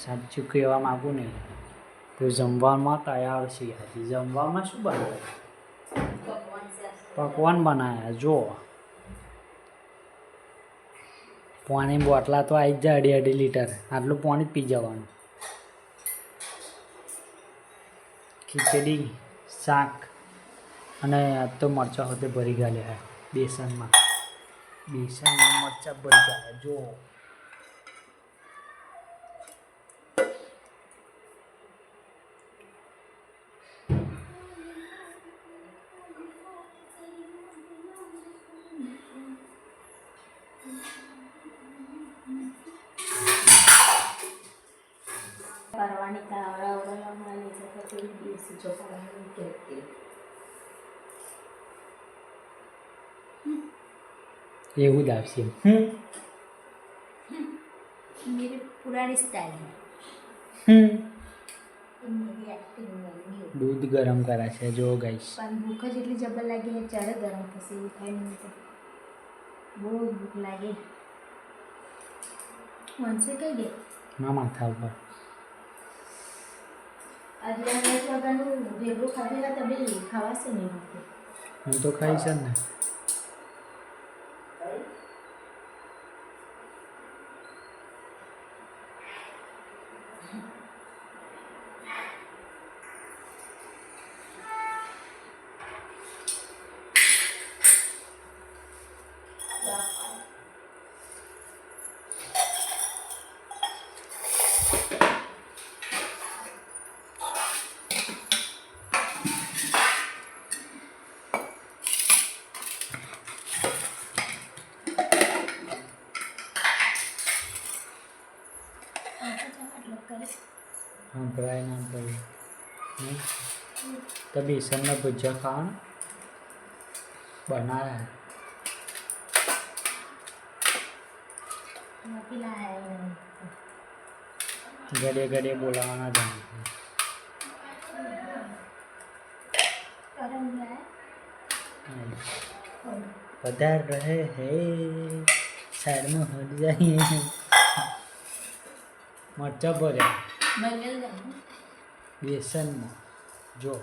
સાચું કહેવા માગું ને તો જમવામાં તૈયાર છે. આજે જમવામાં શું બનાવ્યું? પકવાન બનાવ્યા. જો પાણી બોટલા તો આવી જ જાય 2.5 લીટર. આટલું પાણી જ પી જવાનું. ખીચડી, શાક અને આજ તો મરચાં હોતે ભરી ગાલ્યા બેસનમાં. બેસનમાં મરચાં ભરી ગયા. જો એવું જ આવશે. मेरी पुरानी स्टाइल है. मेरी एक्टिंग नहीं. दूध गरम करा છે જો ગાઈસ. પણ ભૂખ જ એટલી જબર લાગી ને ચારે ગરમ થશે એવું થાય નહીં તો બહુ ભૂખ લાગે. વંશે કઈ ગઈ ના માથા ઉપર આજે 10 વાગ્યાનું ભેગું ખાધેલા તમે ખાવાશે નહીં માટે હું તો ખાઈ છે ને. સંભળાય ના પડે. તો બેસનના ભજીયા ખાવાના બનાવ્યા. ઘડે ઘડે બોલાવાના જાણ પધાર રહે હે સાઈડમાં હટ જાય. મરચા ભર્યા બેસનમાં. જો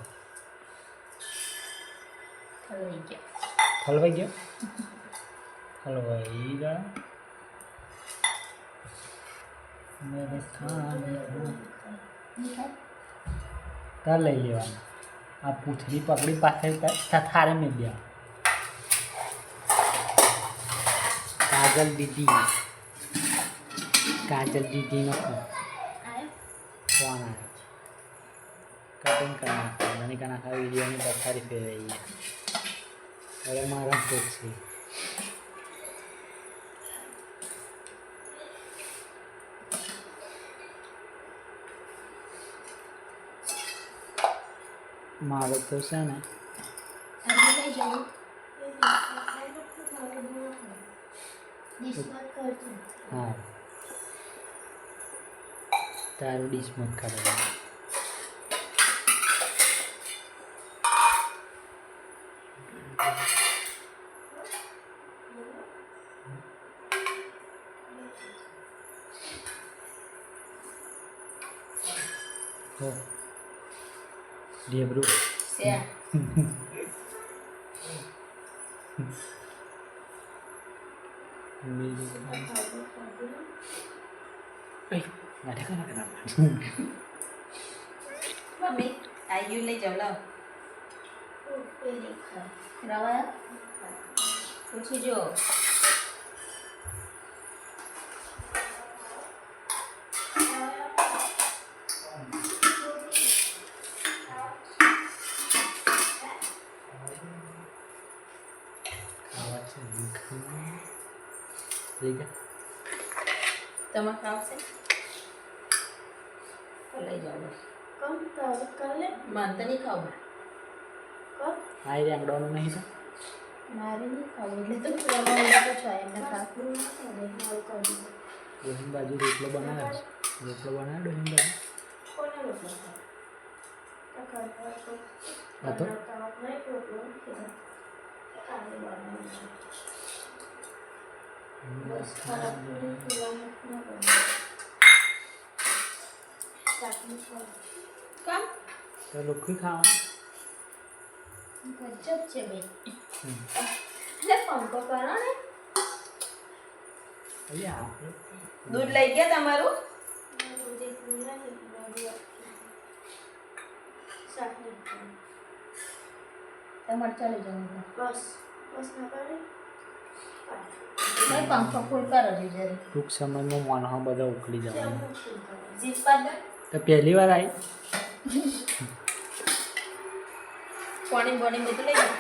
હલવાઈ ગયો. હલવાઈ ગયા. મેરે ખાને તાર લઈ લેવાનું. આ પૂંછડી પકડી પાસે થારે મેં દે. કાજલ દીદી નો ફોન આવ્યો. કટિંગ કરી નાખો. મને કાં આખા વિડીયોની પથારી ફેરવાઈ ગયા. હવે મારા શોખ છે. મારો તો છે ને હા તારું ડિશમાં કાઢવાનું. हो ढेबरू से ada kan मम्मी आयु ले जाओ लाओ रवा पूछी जो તમે ખાવશે લઈ જાઓ. કમ કર લે માન તો નહીં ખાવ કર આઈ રે આંગળવાનું નહીં તો મારે નહીં ખાવું એટલે તો રવા તો છે એમને ખાવું ના કરે મારું કરી દોહિન બાજુ રોટલો બનાવે છે. રોટલો બનાવે દોહિન બાજુ કોને રોટલો હા તો બસ ખરાબ શાકનું ખાવું. કામ તો લુખી ખાવાનું ગજબ છે બે. હમ. એટલે પંખો કરો ને. અહીંયા આપણે દૂધ લઈ ગયા તમારું દૂધ એક નહીં, દૂધ શાકનું ખાવું. તમારે ચાલી જવાનું. બસ બસ ના પાડે. નહીં પંખો ફૂલ કરો દીધે. ટૂંક સમયમાં માણસો બધા ઉકળી જવાના જીપ પાડે તો પહેલી વાર આવી પાણી બોણી બધું લઈ ગયા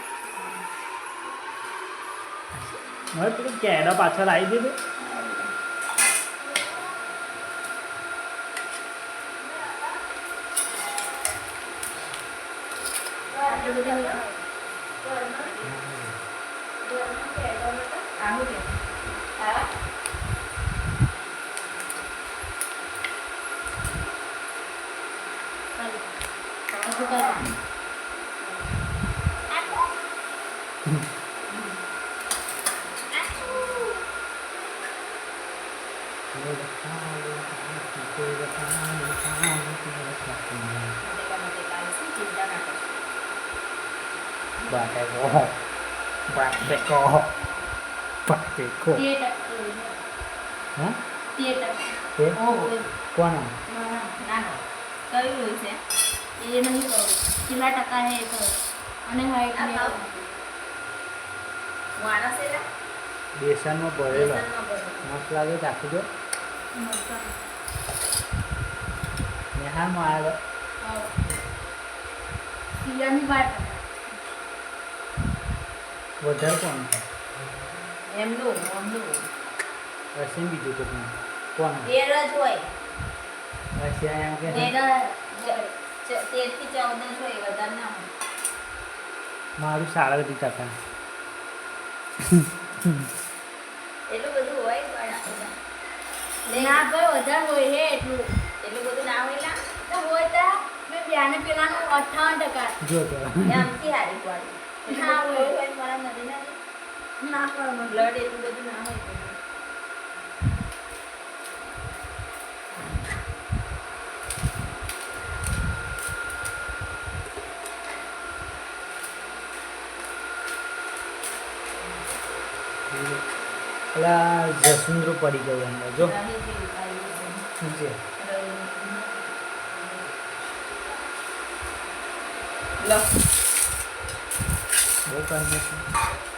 હવે પેલું કેળા પાછળ આવી દીધું આટલું બધું આવું કે હા Bateko, bateko, bateko. Hah? Thế? Con à? ના કયું હોય છે એ નહીં કહું કેટલા ટકા હે કહું અને હાઈટ ને વાણા છે ને બેસનમાં ભરેલો બેસનમાં ભરેલો. મસ્ત લાગે ચાખી દો નેહામાં આવ્યો સિયાની વાત વધારે કોણ છે એમનું હશે ને બીજું તો કોણ તેર જ હોય હશે એમ કે તેર 13 થી 14 જ હોય વધારે ના હોય મારું સારા રીતે ચાખા એટલું બધું હોય પણ આપણે ના ભાઈ વધારે હોય હે એટલું એટલું બધું ના હોય ના તો હોય તા મેં બ્યાને પેલાનું 58% જો તો એ આમથી હારી પાડી ના હોય. હોય મારા નદી ના ના કરવાનું બ્લડ એટલું બધું ના હોય પેલા જસુંદરું પડી ગયું અંદર જો રહી જેવું કાંઈ શું છે લો બહુ કામ નથી